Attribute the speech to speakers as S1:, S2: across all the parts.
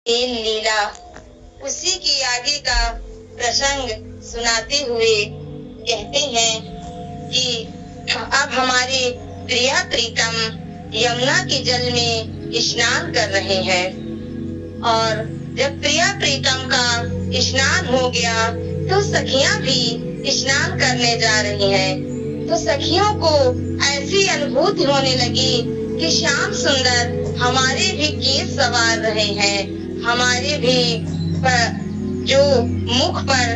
S1: तेल लीला उसी के आगे का प्रसंग सुनाते हुए कहते हैं कि अब हमारे प्रिया प्रीतम यमुना के जल में स्नान कर रहे हैं और जब प्रिया प्रीतम का स्नान हो गया तो सखियां भी स्नान करने जा रही हैं। तो सखियों को ऐसी अनुभूति होने लगी कि श्याम सुंदर हमारे भी केस सवार रहे हैं, हमारे भी जो मुख पर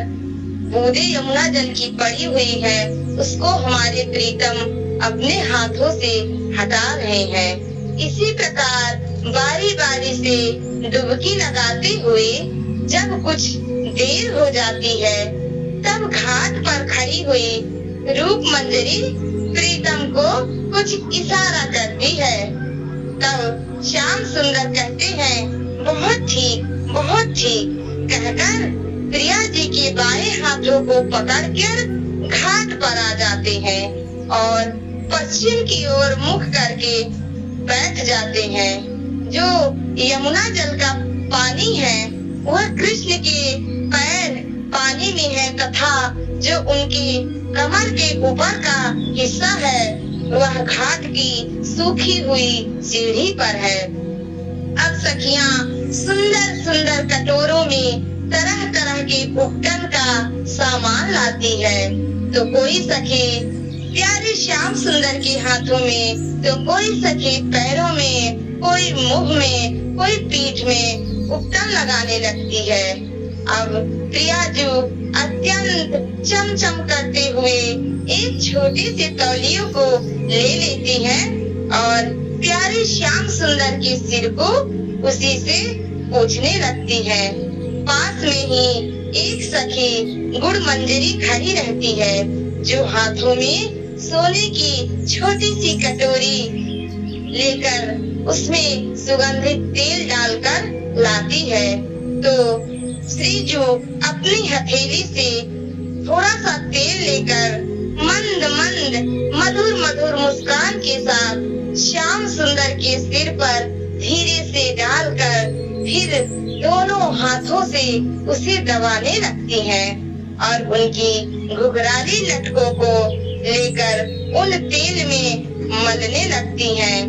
S1: बूंदे यमुना जल की पड़ी हुई है उसको हमारे प्रीतम अपने हाथों से हटा रहे हैं। इसी प्रकार बारी बारी से डुबकी लगाते हुए जब कुछ देर हो जाती है तब घाट पर खड़ी हुई रूप मंजरी प्रीतम को कुछ इशारा करती है। तब श्याम सुंदर कहते हैं बहुत ठीक कहकर प्रिया जी के बाएं हाथों को पकड़कर घाट पर आ जाते हैं और पश्चिम की ओर मुख करके बैठ जाते हैं। जो यमुना जल का पानी है वह कृष्ण के पैर पानी में है तथा जो उनकी कमर के ऊपर का हिस्सा है वह घाट की सूखी हुई सीढ़ी पर है। अब सखियां सुंदर सुंदर कटोरों में तरह तरह के उपटन का सामान लाती है। तो कोई सखी प्यारे श्याम सुंदर के हाथों में, तो कोई सखी पैरों में, कोई मुंह में, कोई पीठ में उपटन लगाने लगती है। अब प्रियाजू अत्यंत चमचम करते हुए एक छोटी सी तौलियों को ले लेती है और प्यारे श्याम सुंदर के सिर को उसी से पोंछने लगती है। पास में ही एक सखी गुड़ मंजरी खड़ी रहती है जो हाथों में सोने की छोटी सी कटोरी लेकर उसमें सुगंधित तेल डालकर लाती है। तो श्रीजू अपनी हथेली से थोड़ा सा तेल लेकर मंद मंद मधुर मधुर मुस्कान के साथ श्याम सुंदर के सिर पर धीरे से डालकर फिर दोनों हाथों से उसे दबाने लगती हैं और उनकी घुघराली लटकों को लेकर उन तेल में मलने लगती हैं।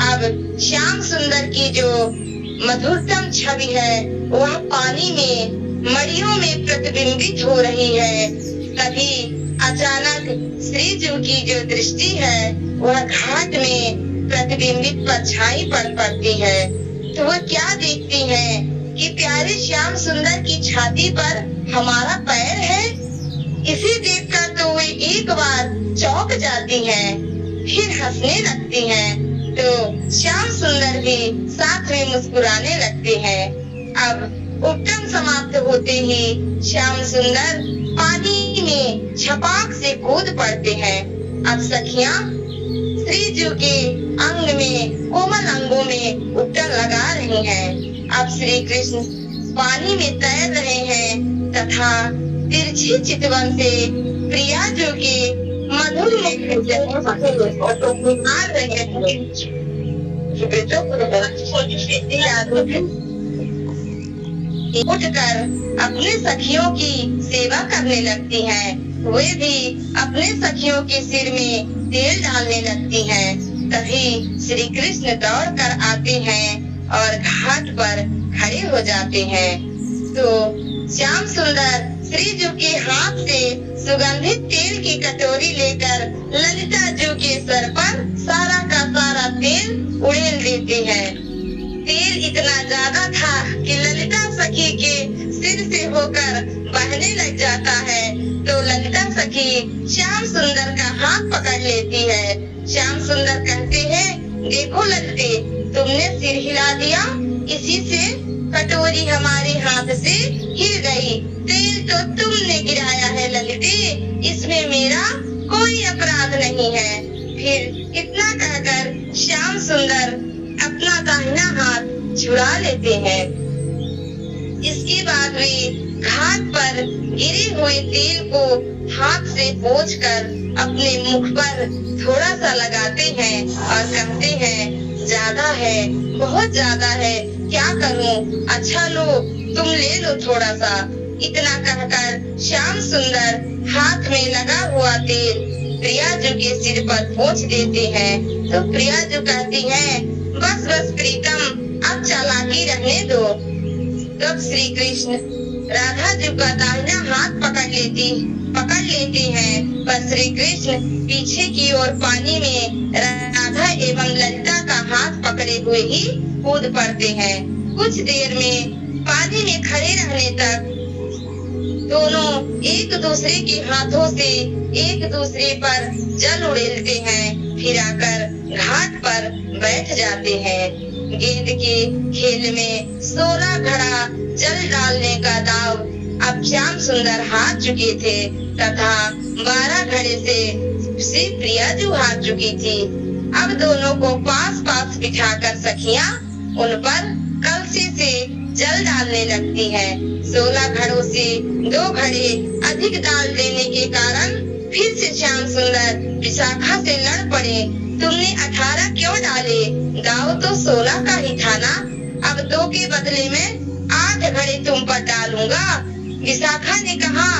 S1: अब श्याम सुंदर की जो मधुरतम छवि है वह पानी में मड़ियों में प्रतिबिंबित हो रही है। तभी अचानक श्रीजू की जो दृष्टि है वह घाट में प्रतिबिंबित परछाई पर पड़ती है। तो वह क्या देखती है कि प्यारे श्याम सुंदर की छाती पर हमारा पैर है। इसे देखकर तो वे एक बार चौंक जाती हैं, फिर हंसने लगती हैं। तो श्याम सुंदर भी साथ में मुस्कुराने लगते हैं। अब उपटन समाप्त होते ही श्याम सुंदर पानी में छपाक से कूद पड़ते हैं। अब सखियां श्रीजू के अंग में कोमल अंगों में उपटन लगा रही हैं। अब श्री कृष्ण पानी में तैर रहे हैं तथा तिरछी चितवन से प्रियाजू के मधुर उठकर अपने सखियों की सेवा करने लगती हैं। वे भी अपने सखियों के सिर में तेल डालने लगती हैं। तभी श्री कृष्ण दौड़ कर आते हैं और घाट पर खड़े हो जाते हैं। तो श्याम सुंदर श्रीजू के हाथ से सुगंधित तेल की कटोरी लेकर ललिता जू के सर पर सारा का सारा तेल उड़ेल देते हैं। तेल इतना ज्यादा था कि ललिता सखी के सिर से होकर बहने लग जाता है। तो ललिता सखी श्याम सुंदर का हाथ पकड़ लेती है। श्याम सुंदर कहते हैं, देखो ललिते, तुमने सिर हिला दिया, इसी से कटोरी हमारे हाथ से हिल गई। तेल तो तुमने गिराया है ललिते, इसमें मेरा कोई अपराध नहीं है। फिर इतना कहकर श्याम सुंदर अपना दाहिना हाथ छुड़ा लेते हैं। इसके बाद वे घाट पर गिरे हुए तेल को हाथ से पोंछकर अपने मुख पर थोड़ा सा लगाते हैं और कहते हैं, ज्यादा है, बहुत ज्यादा है, क्या करूं? अच्छा लो, तुम ले लो थोड़ा सा। इतना कहकर श्याम सुंदर हाथ में लगा हुआ तेल प्रियाजू के सिर पर पोंछ देते हैं। तो प्रियाजू कहती है, बस बस प्रीतम, अब चालाकी रहने दो। तब श्री कृष्ण राधा जी का दाहिना हाथ पकड़ लेते हैं, पर श्री कृष्ण पीछे की ओर पानी में राधा एवं ललिता का हाथ पकड़े हुए ही कूद पड़ते हैं। कुछ देर में पानी में खड़े रहने तक दोनों एक दूसरे के हाथों से एक दूसरे पर जल उड़ेलते हैं, फिर आकर घाट पर बैठ जाते हैं। गेंद के खेल में 16 घड़ा जल डालने का दाव अब श्याम सुंदर हार चुके थे तथा 12 घड़े से श्री प्रियाजू हार चुकी थी। अब दोनों को पास पास बिठाकर सखियां उन पर कलसी से जल डालने लगती है। 16 घड़ों से 2 घड़े अधिक डाल देने के कारण फिर से श्याम सुंदर विशाखा से लड़ पड़े। तुमने 18 क्यों डाले? दाव तो 16 का ही था ना। अब 2 के बदले में 8 घड़े तुम पर डालूंगा। विशाखा ने कहा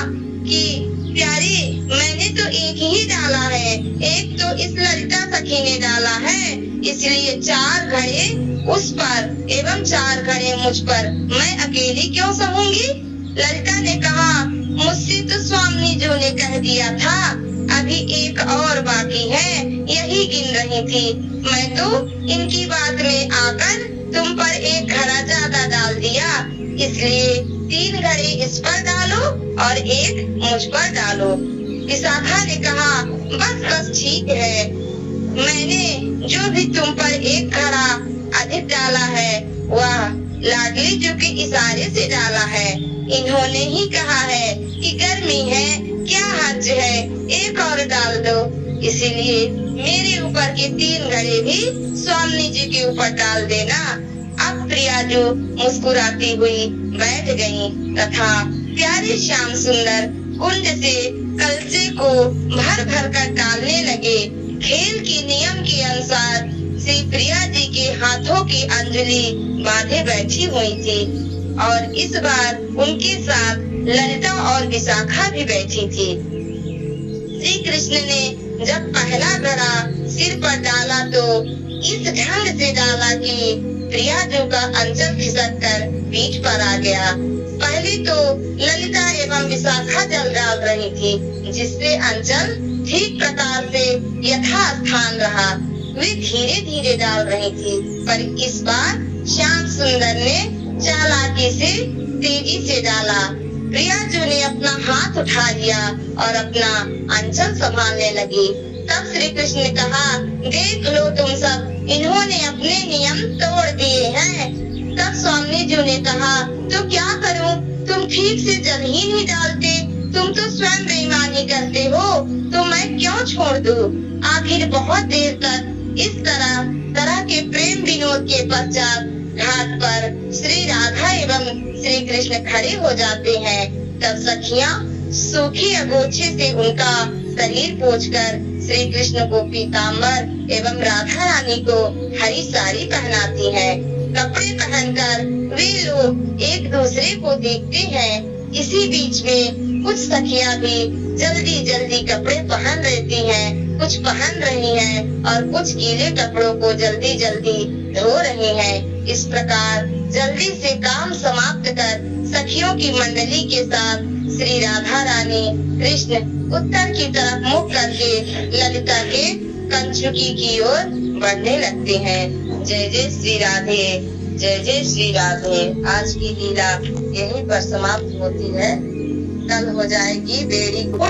S1: कि प्यारी, मैंने तो एक ही डाला है, एक तो इस ललिता सखी ने डाला है, इसलिए 4 घड़े उस पर एवं 4 घड़े मुझ पर, मैं अकेली क्यों सहूंगी? ललिता ने कहा, मुझसे तो स्वामी जी ने कह दिया था, अभी एक और बाकी है, यही गिन रही थी। मैं तो इनकी बात में आकर तुम पर 1 घड़ा ज्यादा डाल दिया, इसलिए 3 घड़े इस पर डालो और 1 मुझ पर डालो। विशाखा ने कहा, बस बस ठीक है, मैंने जो भी तुम पर 1 घड़ा अधिक डाला है वह लाडली जी के इशारे से डाला है। इन्होंने ही कहा है कि गर्मी है, क्या हर्ज है, 1 और डाल दो, इसीलिए मेरे ऊपर के 3 घड़े भी स्वामी जी के ऊपर डाल देना। अब प्रियाजू मुस्कुराती हुई बैठ गयी तथा प्यारे श्याम सुंदर कुंड से कलसे को भर भर कर डालने लगे। खेल के नियम के अनुसार श्री प्रिया जी के हाथों की अंजलि बांधे बैठी हुई थी और इस बार उनके साथ ललिता और विशाखा भी बैठी थी। श्री कृष्ण ने जब पहला घड़ा सिर पर डाला तो इस ढंग से डाला कि प्रियाजू का अंचल खिसक कर पीठ पर आ गया। पहले तो ललिता एवं विशाखा जल डाल रही थी, जिससे अंचल ठीक प्रकार से यथास्थान रहा। वे धीरे धीरे डाल रही थी, पर इस बार श्याम सुंदर ने चालाकी से तेजी से डाला। प्रियाजू ने अपना हाथ उठा लिया और अपना अंचल संभालने लगी। तब श्री कृष्ण ने कहा, देख लो तुम सब, इन्होंने अपने नियम तोड़ दिए हैं। तब स्वामी जी ने कहा, तो क्या करूं? तुम ठीक से जल ही नहीं डालते, तुम तो स्वयं बेईमानी करते हो, तो मैं क्यों छोड़ दूं? आखिर बहुत देर तक इस तरह के प्रेम विनोद के पश्चात घाट पर श्री राधा एवं श्री कृष्ण खड़े हो जाते हैं। तब सखियां सूखी अगोछे से उनका शरीर पोंछकर श्री कृष्ण को पीताम्बर एवं राधा रानी को हरी साड़ी पहनाती हैं। कपड़े पहनकर वे लोग एक दूसरे को देखते हैं। इसी बीच में कुछ सखियां भी जल्दी जल्दी कपड़े पहन लेती हैं, कुछ पहन रही हैं और कुछ गीले कपड़ों को जल्दी जल्दी धो रही हैं। इस प्रकार जल्दी से काम समाप्त कर सखियों की मंडली के साथ श्री राधा रानी कृष्ण उत्तर की तरफ मुख करके ललिता के कंचुकी की ओर बढ़ने लगते हैं। जय जय श्री राधे, जय जय श्री राधे। आज की लीला यहीं पर समाप्त होती है। कल हो जाएगी बेड़ी